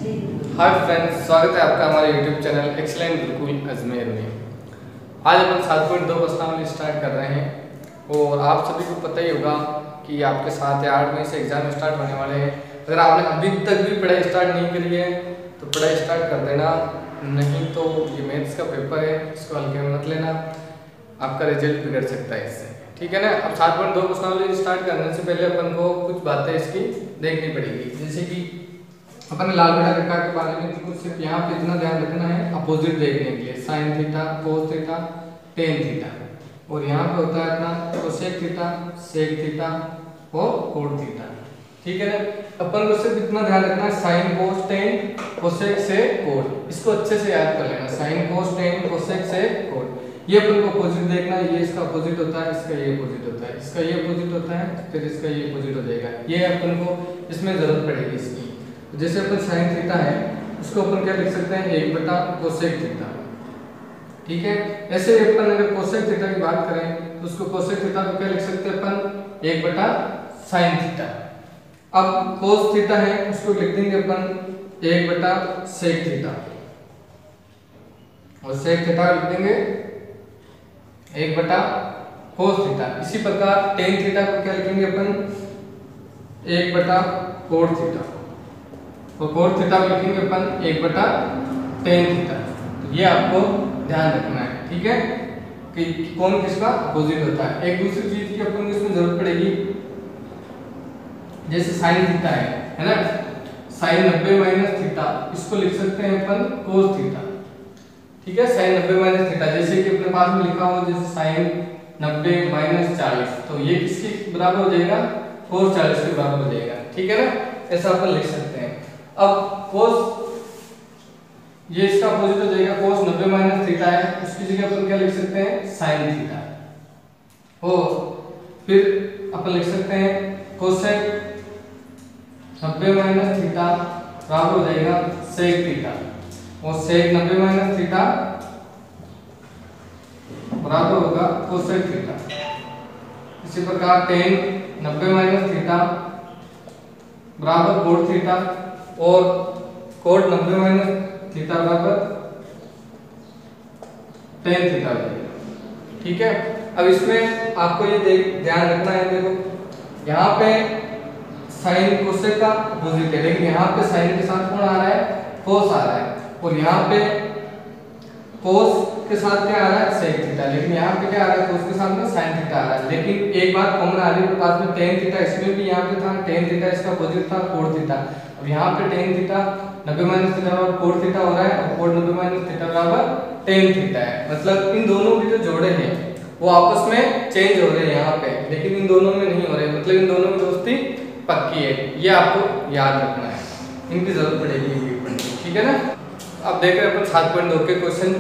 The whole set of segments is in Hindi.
हाय फ्रेंड्स, स्वागत है आपका हमारे YouTube channel excellent Gurukul Ajmer में। आज अपन 7.2 प्रश्नावली स्टार्ट कर रहे हैं और आप सभी को पता ही होगा कि आपके 7 या 8 मई से एग्जाम स्टार्ट होने वाले हैं। अगर आपने अभी तक भी पढ़ाई स्टार्ट नहीं करी है तो पढ़ाई स्टार्ट कर देना, नहीं तो ये मैथ्स का पेपर है, इसको हल्के में मत लेना, आपका रिजल्ट बिगड़ सकता है इससे, ठीक है ना। अब 7.2 प्रश्नावली स्टार्ट करने से पहले अपन को कुछ बातें इसकी देखनी पड़ेगी। जैसे कि अपन लाल बटा रेखा के बारे में कुछ सिर्फ यहाँ पे इतना ध्यान रखना है, अपोजिट देखने के लिए sine theta, cos theta, tan theta, और यहाँ पे होता है अपना कोसेक थीटा, सेक थीटा और कोट थीटा, ठीक है ना। अपन को सिर्फ इतना ध्यान रखना है साइन कोस टेन कोसेक से कोट, इसको अच्छे से याद कर लेना। साइन कोस टेन कोसेक से कोट, ये अपन को अपोजिट देखना है। ये इसका अपोजिट होता है, इसका ये अपोजिट होता है, इसका ये अपोजिट होता है, फिर इसका ये अपोजिट हो जाएगा। ये अपन को इसमें जरूरत पड़ेगी इसकी। जैसे अपन साइन थीटा है उसको अपन क्या लिख सकते हैं, 1 बटा कोसेक थीटा, ठीक है। ऐसे अपन अगर कोसेक थीटा की बात करें तो उसको कोसेक थीटा को क्या लिख सकते हैं अपन, 1 बटा साइन थीटा। अब कोस थीटा है उसको लिख देंगे अपन 1 बटा सेक थीटा, और सेक थीटा लिख देंगे 1 बटा कोस थीटा। इसी प्रकार टेन थीटा को क्या लिखेंगे अपन, 1 बटा कोट थीटा, और कोट थीटा को लिखेंगे अपन 1 बटा टेन थीटा। तो ये आपको ध्यान रखना है, ठीक है, कि कौन किसका अपोजिट होता है। एक दूसरी चीज की अपन को इसमें जरूरत पड़ेगी, जैसे साइन थीटा है ना, साइन 90 माइनस थीटा, इसको लिख सकते हैं अपन कोस थीटा, ठीक है। साइन 90 माइनस थीटा जैसे कि अपने पास में लिखा हो, जैसे साइन 90 माइनस 40, तो ये किसके बराबर हो जाएगा, कोस 40 के बराबर हो जाएगा, ठीक है ना। ऐसा अपन लिख सकते हैं। अब कोस, ये इसका अपोजिट हो जाएगा, कोस 90 माइनस थीटा है, उसकी जगह अपन क्या लिख सकते हैं, साइन थीटा। और फिर अपन लिख सकते हैं कोसेक 90 माइनस थीटा बराबर हो जाएगा सेक थीटा, और सेक 90 माइनस थीटा बराबर होगा कोसेक थीटा। इसी प्रकार टेन 90 माइनस थीटा बराबर कोट थीटा, और कोट 90 माइनस थीटा बराबर टेन थीटा, ठीक है। अब इसमें आपको ये ध्यान रखना है, देखो यहाँ पे साइन कोसेक का अपोजिट है, लेकिन यहाँ पे साइन के साथ कौन आ रहा है, कोस आ रहा है, और यहाँ पे कोस के साथ क्या आ रहा है, सेक थीटा, लेकिन यहाँ पे क्या आ रहा है, कोस के साथ में साइन थीटा आ रहा है। लेकिन एक बात कॉमन आ रही है पास में, टेन थीटा, इसमें भी यहाँ पे था टेन थीटा, इसका अपोजिट था कोट थीटा। अब यहाँ पे टेन थीटा 90 माइनस थीटा बराबर कोट थीटा हो रहा है, और कोट 90 माइनस थीटा बराबर टेन थीटा है। मतलब इन दोनों के जो जोड़े हैं वो आपस में चेंज हो रहे हैं यहाँ पे, लेकिन इन दोनों में नहीं हो रहे, मतलब इन दोनों में दोस्ती पक्की है। ये आपको याद रखना है, इनकी जरूरत पड़ेगी, ठीक है ना। अब देख रहे हैं अपन 7.2 के क्वेश्चन,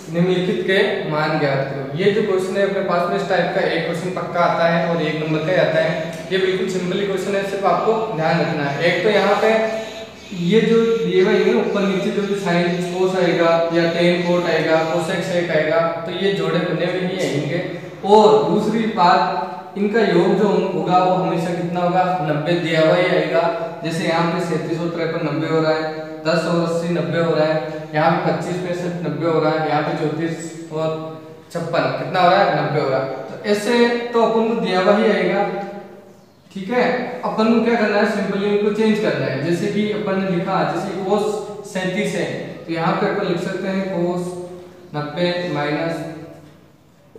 निम्नलिखित के मान ज्ञात करो। ये जो क्वेश्चन है अपने पास में इस टाइप का एक क्वेश्चन पक्का आता है और 1 नंबर का आता है। ये बिल्कुल सिंपल ही क्वेश्चन है, सिर्फ आपको ध्यान रखना है। एक तो यहाँ पे ये जो दिए हुए हैं ऊपर नीचे जो भी साइन कोस आएगा या टेन कोट आएगा, कोसेक सेक आएगा, तो ये जोड़े बने हुए ही आएंगे। और दूसरी बात, इनका योग जो होगा वो हमेशा कितना होगा, 90 दिया हुआ ही आएगा। जैसे यहाँ पे 37 और 53 90 हो रहा है, 10 और 80 90 हो रहा है, यहाँ पे 25 में से 90 हो रहा है, यहाँ पे 34 और 56 कितना हो रहा है, 90 हो रहा है। तो ऐसे तो अपन को दिया हुआ ही आएगा, ठीक है। अपन को क्या करना है, सिंपली इनको चेंज करना है। जैसे कि अपन ने लिखा, जैसे कोस 37 है तो यहाँ पे अपन लिख सकते हैं कोस 90 माइनस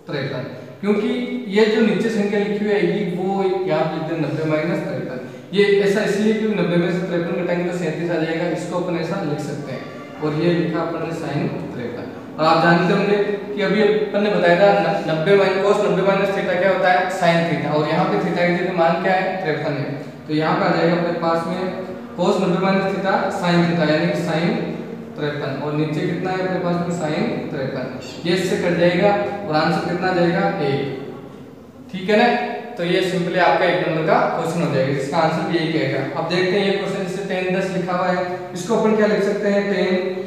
53, क्योंकि ये जो नीचे संख्या लिखी हुई आएगी वो यहाँ पे लिखते हैं 90 माइनस 53। ये ऐसा इसलिए क्योंकि 90 में से 53 घटाएंगे तो 37 आ जाएगा, इसको अपन ऐसा लिख सकते हैं। और ये लिखा अपन ने साइन 53। और आप जानते होंगे कि अभी अपन ने बताया था 90 माइनस कोस 90 माइनस थीटा क्या होता है, साइन थीटा, और यहाँ पे थीटा की जगह मान क्या है, 53 है। तो यहाँ पे आ जाएगा अपने पास में कोस 90 माइनस थीटा साइन थीटा, यानी कि साइन 53, और नीचे कितना है अपने पास में, साइन 53। ये इससे कट जाएगा और आंसर कितना जाएगा, 1, ठीक है ना। तो ये सिंपली आपका 1 नंबर का क्वेश्चन हो जाएगा, जिसका आंसर भी यही आएगा। अब देखते हैं ये क्वेश्चन, जैसे 10 10 लिखा हुआ है, इसको अपन क्या लिख सकते हैं, 10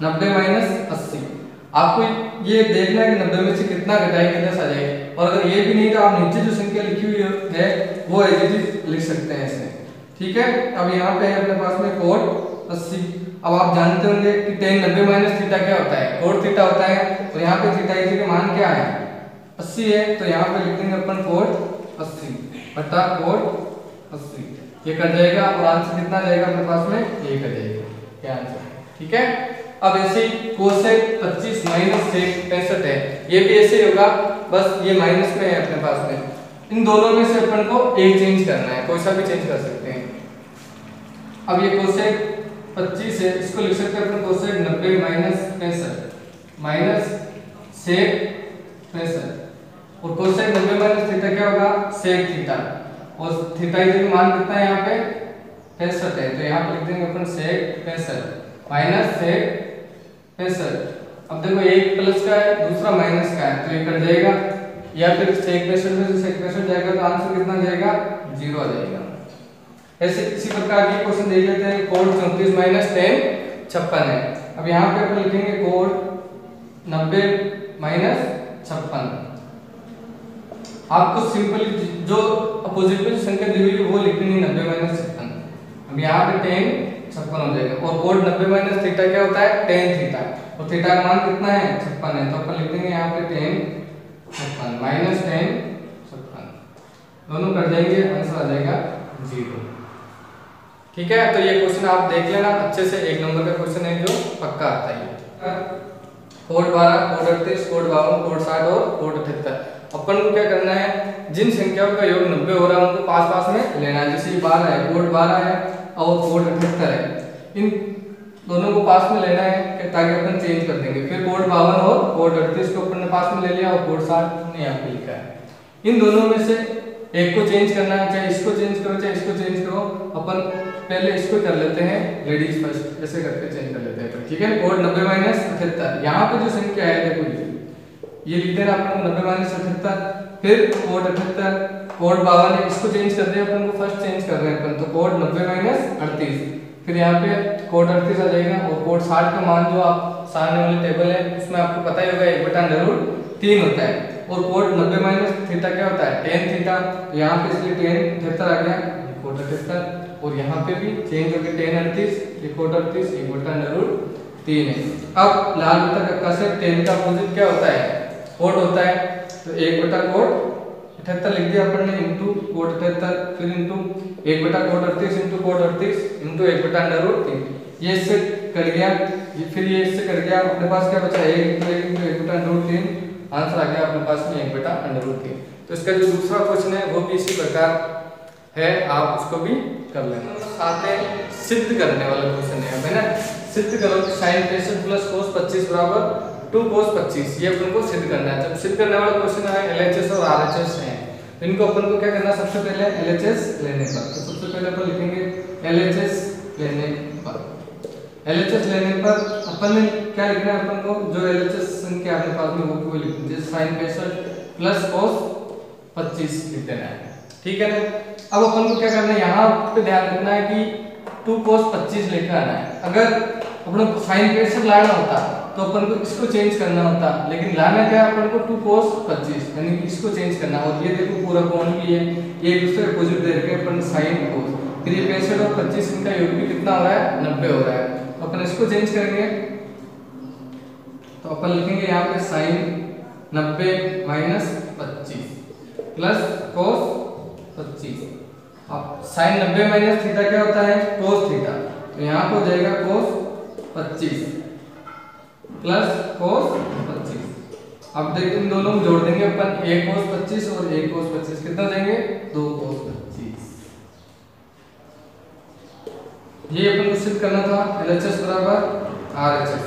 90 माइनस 80। आपको ये देखना है कि 90 में से कितना घटाएंगे 10 आ जाएगा। और अगर ये भी नहीं तो आप नीचे जो संख्या लिखी हुई है वो एज इट इज लिख सकते हैं ऐसे, ठीक है। अब यहाँ पे है अपने पास में कोट 80। अब आप जानते होंगे कि tan 90 माइनस थीटा क्या होता है, cot थीटा होता है। तो यहाँ पे थीटा का मान क्या है, 80 है। तो यहाँ पे लिख देंगे अपन cot 80 बटा cot 80, ये कट जाएगा और आंसर कितना जाएगा अपने पास में, ये कट जाएगा, क्या आंसर है। ठीक है। अब ऐसे ही कोसेक 25 माइनस सेक 65 है, ये भी ऐसे ही होगा, बस ये माइनस में है अपने पास में। इन दोनों में से अपन को एक चेंज करना है, कोई सा भी चेंज कर सकते हैं। अब ये कोसेक 25 है, इसको लिख सकते हैं अपन कोसेक 90 माइनस 65 माइनस सेक 65 और कोसेक 90 माइनस थीटा क्या होगा, सेक थीटा, और थीटा का मान कितना है यहाँ पे 65 है। तो यहाँ पे लिख देंगे अपन सेक 65 माइनस सेक 65। अब देखो एक प्लस का है दूसरा माइनस का है, तो ये कट जाएगा, या फिर सेक 65 में से सेक 65 जाएगा तो आंसर कितना जाएगा, 0 आ जाएगा। ऐसे इसी प्रकार के क्वेश्चन देख लेते हैं। कोड 34 माइनस tan 56 है। अब यहाँ पे अपन लिखेंगे कोड 90 माइनस 56। आपको सिंपली जो अपोजिट में संख्या दी हुई है वो लिखनी है 90 माइनस 56। अब यहाँ पे tan 56 हो जाएगा, और कोड 90 माइनस थीटा क्या होता है, tan थीटा, और थीटा का मान कितना है 56 है। तो अपन लिख देंगे यहाँ पे tan 56 माइनस tan 56, दोनों कट जाएंगे, आंसर आ जाएगा 0। ठीक है। तो ये क्वेश्चन आप देख लेना अच्छे से, 1 नंबर का क्वेश्चन है जो पक्का आता है। कोड 12, कोड 38, कोड 52, कोड 60 और कोड 78। अपन को क्या करना है, जिन संख्याओं का योग 90 हो रहा है उनको पास पास में लेना है। जैसे ये 12 है, कोड 12 है और कोड 78 है, इन दोनों को पास में लेना है ताकि अपन चेंज कर देंगे। फिर कोड 52 और कोड 38 को अपन ने पास में ले लिया, और कोड 60 ने यहाँ पे लिखा है। इन दोनों में से एक को चेंज करना है, चाहे इसको चेंज करो चाहे इसको चेंज करो। अपन पहले इसको कर लेते हैं लेडीज फर्स्ट, ऐसे करके चेंज कर लेते हैं। ठीक है। कोड 90 माइनस 78, यहाँ पे जो संख्या है देखो ये लिख देना अपन को 90 माइनस 78, फिर कोड 78, कोड 52 है, इसको चेंज कर दिया अपन को, फर्स्ट चेंज कर रहे हैं अपन, तो कोड 90 माइनस 38, फिर यहाँ पे कोड 38 आ जाएगा। और कोड 60 का मान जो आप सामने वाले टेबल है उसमें आपको पता ही होगा 1/√3 होता है। और कोड 90 माइनस थीटा क्या होता है, tan थीटा, तो यहाँ पे इसलिए tan 78 आ गया, कोड 78, और यहाँ पे भी चेंज हो गया tan 38, ये कोड 38 1/√3 है। अब लाल बटा कक्का से tan का अपोजिट क्या होता है, कोड होता है, तो 1/कोड 78 लिख दिया अपन ने, इंटू कोड 78, फिर इंटू 1/कोड 38 इंटू कोड 38 इंटू 1/√3। ये इससे कट गया, ये फिर ये इससे कट गया, अपने पास क्या बचा 1 इंटू 1 इंटू 1/√3, आंसर आ गया अपने पास में 1/√3। तो इसका जो दूसरा क्वेश्चन है वो भी इसी प्रकार है, आप उसको भी कर लेना। साथ में सिद्ध करने वाला क्वेश्चन है ना, सिद्ध करो कि sin 65 प्लस cos 25 बराबर 2 cos 25, ये अपन को सिद्ध करना है। जब सिद्ध करने वाला क्वेश्चन है LHS और RHS है, तो इनको अपन को क्या करना, सबसे पहले LHS लेने पर, तो सबसे पहले अपन लिखेंगे LHS लेने पर। LHS लेने पर अपन ने क्या लिखना है, अपन को जो LHS संख्या अपने पास में वो लिखनी है, sin 65 प्लस cos 25 लिख देना है। ठीक है ना। अब अपन को क्या करना है, यहाँ पे ध्यान रखना है कि 2 cos 25 लेकर आना है। अगर अपन को sin 65 लाना होता तो अपन को इसको चेंज करना होता, लेकिन लाना क्या अपन को 2 cos 25, यानी कि इसको चेंज करना। और ये देखो पूरा कोण भी है, ये एक दूसरे अपोजिट दे रखे अपन sin cos, फिर ये 65 और 25 इनका योग भी कितना हो रहा है, 90 हो रहा है। अपन इसको चेंज करेंगे तो अपन लिखेंगे यहाँ पे sin 90 माइनस 25 प्लस cos 25। अब sin 90 माइनस थीटा क्या होता है, cos थीटा, तो यहाँ पे हो जाएगा cos 25 प्लस cos 25। अब देखिए इन दोनों को जोड़ देंगे अपन, 1 cos 25 और 1 cos 25 कितना देंगे, 2 cos 25। ये अपन को सिद्ध करना था, LHS बराबर RHS।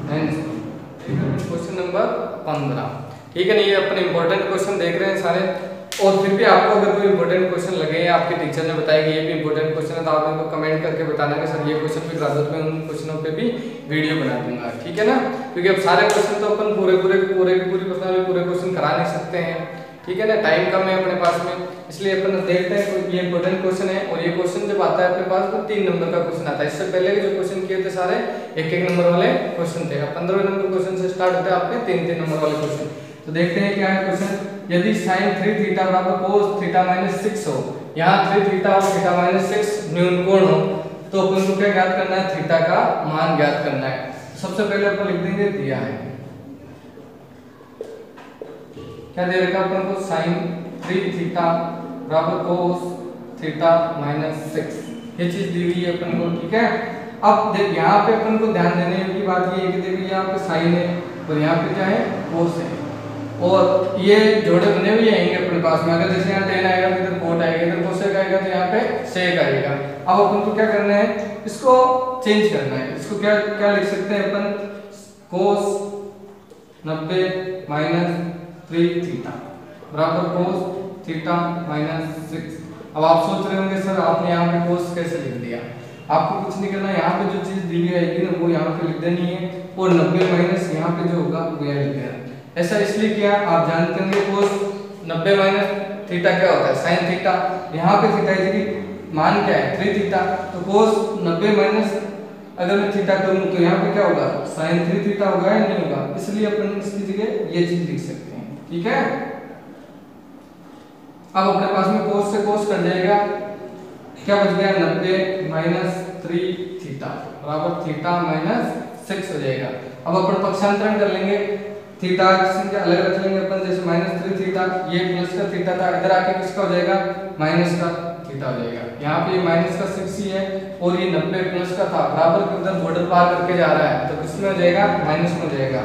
Question number 15। ठीक है ना, ये अपन इंपॉर्टेंट क्वेश्चन देख रहे हैं सारे, और फिर भी आपको अगर कोई इंपॉर्टेंट क्वेश्चन लगे या आपके टीचर ने बताया कि ये भी इंपॉर्टेंट क्वेश्चन है, तो आप इनको कमेंट करके बताना कि सर ये क्वेश्चन भी करा दो, तो मैं उन क्वेश्चनों पे भी वीडियो बना दूंगा। ठीक है ना, क्योंकि अब सारे क्वेश्चन तो अपन पूरी पर्सनल पूरे क्वेश्चन करा नहीं सकते हैं। ठीक है ना, टाइम कम है अपने पास में, इसलिए अपन देखते हैं ये इंपॉर्टेंट क्वेश्चन है। और ये क्वेश्चन जब आता है अपने पास तो 3 नंबर का क्वेश्चन आता है। इससे पहले के जो क्वेश्चन किए थे सारे 1-1 नंबर वाले क्वेश्चन थे। अब 15वें नंबर क्वेश्चन से स्टार्ट होते हैं आपके 3-3 नंबर वाले क्वेश्चन। तो देखते हैं क्या है क्वेश्चन। यदि sin 3 थीटा बराबर cos थीटा माइनस 6 हो, यहाँ 3 थीटा और थीटा माइनस 6 न्यून कोण हो, तो अपन को क्या ज्ञात करना है, थीटा का मान ज्ञात करना है। सबसे पहले अपन लिख देंगे दिया है, क्या दे रखा अपन को, साइन 3 थीटा बराबर कोस थीटा माइनस 6, ये चीज दी हुई है अपन को, ठीक है। अब देख यहाँ पे अपन को ध्यान देने की बात ये है कि देखिए यहाँ पे साइन है और यहाँ पे क्या है, कोस है, और ये जोड़े बने हुए आएंगे अपने पास में। अगर जैसे यहाँ टेन आएगा तो इधर कोट आएगा, इधर कोसेक आएगा तो यहाँ पे सेक आएगा। अब अपन को क्या करना है, इसको चेंज करना है। इसको क्या क्या लिख सकते हैं अपन, कोस 90 माइनस 3 थीटा बराबर कोस थीटा माइनस 6। अब आप सोच रहे होंगे सर आपने यहाँ पे कोस कैसे लिख दिया, आपको कुछ नहीं करना, यहाँ पे जो चीज दी हुई आएगी ना वो यहाँ पे लिख देनी है, और 90 माइनस यहाँ पे जो होगा वो यहाँ लिख देना। ऐसा इसलिए किया, आप जानते होंगे कोस 90 माइनस थीटा क्या होता है, साइन थीटा। यहाँ पे थीटा की मान क्या है, 3 थीटा, तो कोस 90 माइनस अगर मैं थीटा करूँ तो यहाँ पे क्या होगा, साइन 3 थीटा होगा या नहीं होगा, इसलिए अपन इसकी जगह ये चीज लिख सकते हैं, ठीक है। अब अपने पास में कोस से कोस कट जाएगा, क्या बच गया, 90 माइनस 3 थीटा बराबर थीटा माइनस 6 हो जाएगा। अब अपन पक्षांतरण कर लेंगे, थीटा संख्या अलग रख लेंगे अपन, जैसे माइनस 3 थीटा, ये प्लस का थीटा था, इधर आके किसका हो जाएगा, माइनस का थीटा हो जाएगा। यहाँ पे माइनस का 6 ही है और ये 90 प्लस का था, बराबर के उधर बॉर्डर पार करके जा रहा है, तो किसमें हो जाएगा, माइनस में हो जाएगा,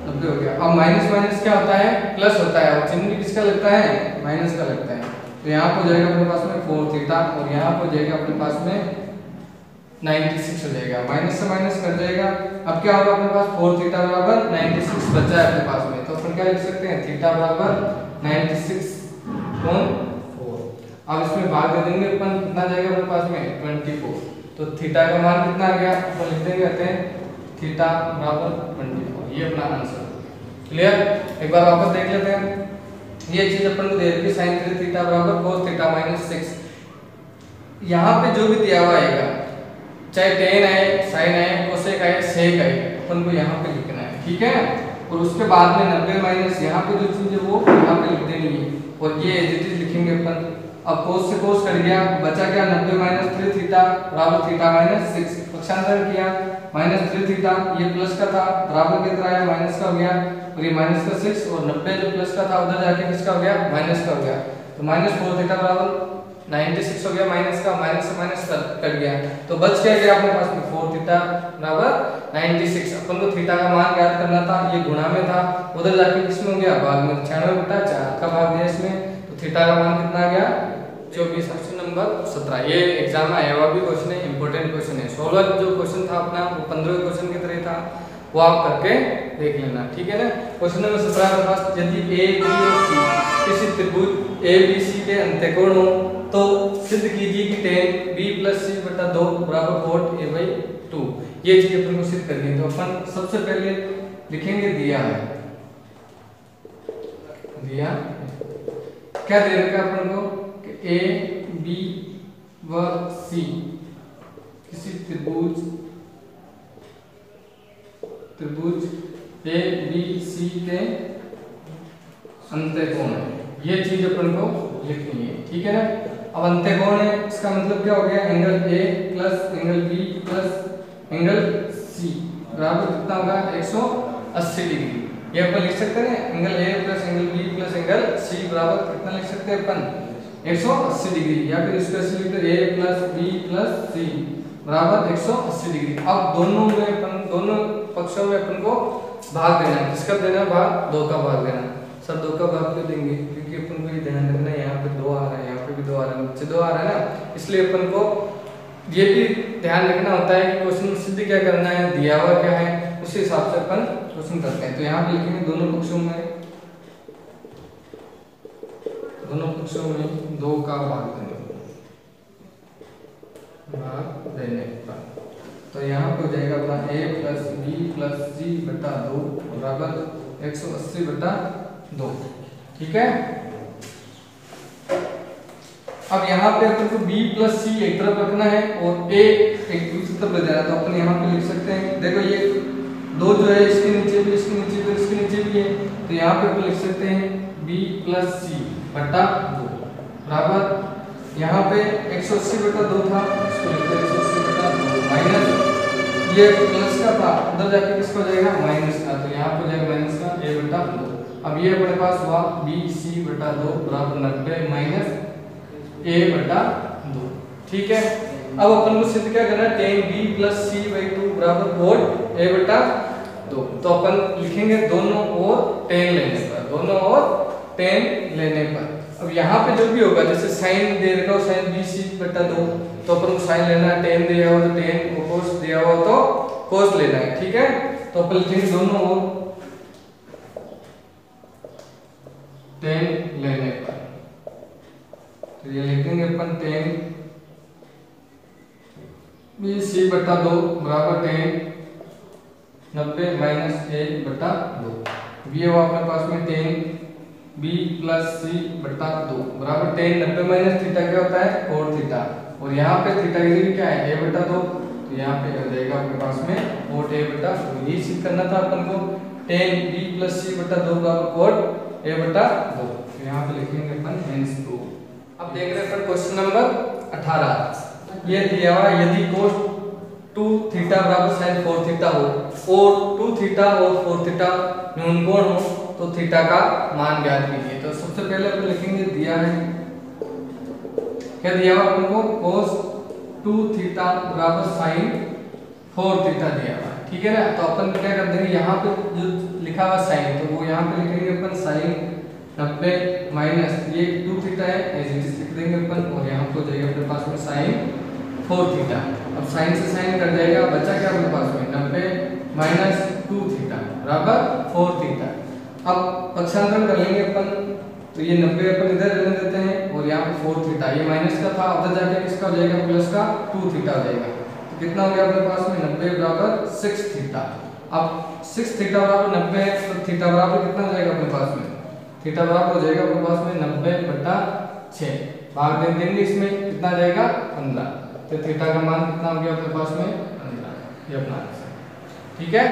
90 हो गया। अब माइनस माइनस क्या होता है, प्लस होता है, और चिन्ह किसका लगता है, माइनस का लगता है। तो यहाँ पे हो जाएगा अपने पास में 4 थीटा और यहाँ पे हो जाएगा अपने पास में 96 हो जाएगा, माइनस से माइनस कट जाएगा। अब क्या होगा अपने पास, 4 थीटा बराबर 96 बचा है अपने पास में, तो अपन क्या लिख सकते हैं, थीटा बराबर 96/4। अब इसमें भाग दे देंगे अपन, कितना जाएगा अपने पास में, 24, तो थीटा का मान कितना आ गया, तो लिख देंगे कहते हैं थीटा बराबर 24, ये अपना आंसर। क्लियर, एक बार वापस देख लेते हैं। ये चीज अपन को दे रखी है, साइन 3 थीटा बराबर कोस थीटा माइनस 6। यहाँ पे जो भी दिया हुआ आएगा, चाहे टेन आए, साइन आए, कोसेक आए, सेक आए, अपन को यहाँ पे लिखना है, ठीक है। और उसके बाद में 90 माइनस यहाँ पे जो चीज है वो यहाँ पे लिख देनी है, और ये एज इट इज लिखेंगे अपन। अब कोस से कोस कट गया, बचा क्या, 90 माइनस 3 थीटा बराबर थीटा माइनस 6, पक्षांतरण किया, माइनस 3 थीटा, ये प्लस का था, बराबर कितना आया, माइनस का हो गया, और ये माइनस का 6, और 90 जो प्लस का था उधर जाके किसका हो गया, माइनस का हो गया, तो माइनस 4 थीटा बराबर 96 हो गया, माइनस का, माइनस से माइनस कट गया, तो बच क्या गया अपने पास में, 4 थीटा बराबर 96। अपन को थीटा का मान ज्ञात करना था, ये गुणा में था, उधर जाके किसमें हो गया, भाग में, 96/4 का भाग दिया इसमें, तो थीटा का मान कितना आ गया, 24, ऑप्शन नंबर 17। ये एग्जाम में आया हुआ भी क्वेश्चन है, इंपॉर्टेंट क्वेश्चन है। 16 जो क्वेश्चन था अपना वो 15 क्वेश्चन की तरह था, वो आप करके देख लेना, ठीक है ना। क्वेश्चन नंबर 17 के पास, यदि ए बी और सी किसी त्रिभुज ए बी सी के अंत्यकोण हो तो सिद्ध कीजिए कि tan b + c/2 बराबर cot a/2। ये चीज अपन को सिद्ध करनी है, तो अपन सबसे पहले लिखेंगे दिया है, दिया क्या दे रखा है अपन को, ए बी व सी किसी त्रिभुज ए बी सी के अंत्यकोण है, ये चीज अपन को लिखनी है, ठीक है ना। अब अंत्यकोण है, इसका मतलब क्या हो गया, angle A plus angle B plus angle C बराबर कितना होगा, 180 डिग्री। ये अपन लिख सकते हैं, angle A plus angle B plus angle C बराबर कितना लिख सकते हैं अपन, 180 डिग्री, या फिर इसको ऐसे लिख दो, ए प्लस बी प्लस सी बराबर 180 डिग्री। अब दोनों में अपन, दोनों पक्षों में अपन को भाग देना है, किसका देना, भाग 2 का भाग देना। सर 2 का भाग क्यों देंगे, क्योंकि अपन को ये ध्यान रखना है, यहाँ पे 2 आ रहा है, यहाँ पे भी 2 आ रहा है, नीचे 2 आ रहा है ना, इसलिए अपन को ये भी ध्यान रखना होता है कि क्वेश्चन सिद्ध क्या करना है, दिया हुआ क्या है, उसी हिसाब से अपन क्वेश्चन करते हैं। तो यहाँ पे लिखेंगे दोनों पक्षों में 2 का भाग देने का, तो यहाँ पे हो जाएगा अपना a प्लस बी प्लस सी बटा 2 बराबर 180/2, ठीक है। अब यहाँ पे अपन को b प्लस सी एक तरफ रखना है और a एक दूसरी तरफ ले जाना है, तो अपन यहाँ पे लिख सकते हैं, देखो ये 2 जो है इसके नीचे भी, इसके नीचे भी, इसके नीचे भी है, तो यहाँ पे अपन लिख सकते हैं b प्लस सी बटा 2 बराबर यहाँ पे 180/2 था, इसको लिखते हैं 180/2 माइनस ये प्लस का था, उधर जाके किसको हो जाएगा माइनस का, तो यहाँ पे हो जाएगा माइनस का a/2। अब ये अपने पास हुआ bc/2 बराबर 90 माइनस a/2। ठीक है, अब अपन को सिद्ध क्या करना है, tan b + c/2 बराबर cot a/2। तो अपन लिखेंगे दोनों ओर tan लेने पर, दोनों ओर tan लेने पर। अब यहाँ पे जो भी होगा, जैसे साइन दे रखा हो साइन bc/2, तो अपन को साइन लेना है, tan दिया हो तो tan, cos दिया हो तो cos लेना है। ठीक है, तो अपन लिखेंगे दोनों ओर tan लेने पर, तो ये लिखेंगे अपन tan bc/2 बराबर tan 90 माइनस a/2। ये हुआ अपने पास में tan b + c/2 बराबर tan 90 माइनस थीटा क्या होता है cot थीटा, और यहाँ पे थीटा की जगह क्या है a/2, तो यहाँ पे आ जाएगा अपने पास में cot a/2। यही सिद्ध करना था अपन को, tan b + c/2 बराबर cot a/2। तो यहाँ पे लिखेंगे अपन हेंस प्रूव। अब देख रहे हैं अपन क्वेश्चन नंबर 18। ये दिया हुआ यदि cos 2 थीटा बराबर sin 4 थीटा हो और 2 थीटा और 4 थीटा न्यून कोण हो तो थीटा का मान ज्ञात कीजिए। तो सबसे पहले अपन लिखेंगे, दिया है क्या दिया हुआ अपन को, cos 2 थीटा बराबर sin 4 थीटा दिया हुआ। ठीक है ना, तो अपन क्या कर देंगे, यहाँ पे जो लिखा हुआ sin, तो वो यहाँ पे लिखेंगे अपन sin 90 माइनस ये 2 थीटा है ऐसे लिख देंगे अपन, और यहाँ पे हो जाएगा अपने पास में sin 4 थीटा। अब sin से sin कट जाएगा, बचा क्या अपने पास में 90 माइनस 2 थीटा बराबर 4 थीटा। अब पक्षांतरण कर लेंगे अपन, तो ये 90 अपन इधर रहने देते हैं और यहाँ पे 4 थीटा, ये माइनस का था, उधर जाके किसका हो जाएगा प्लस का 2 थीटा हो जाएगा। तो कितना हो गया अपने पास में 90 बराबर 6 थीटा। अब 6 थीटा बराबर 90 है, तो थीटा बराबर कितना हो जाएगा अपने पास में, थीटा बराबर हो जाएगा अपने पास में 90/6, भाग दे देंगे इसमें कितना जाएगा 15, तो थीटा का मान कितना हो गया अपने पास में 15। ये अपना आंसर। ठीक है।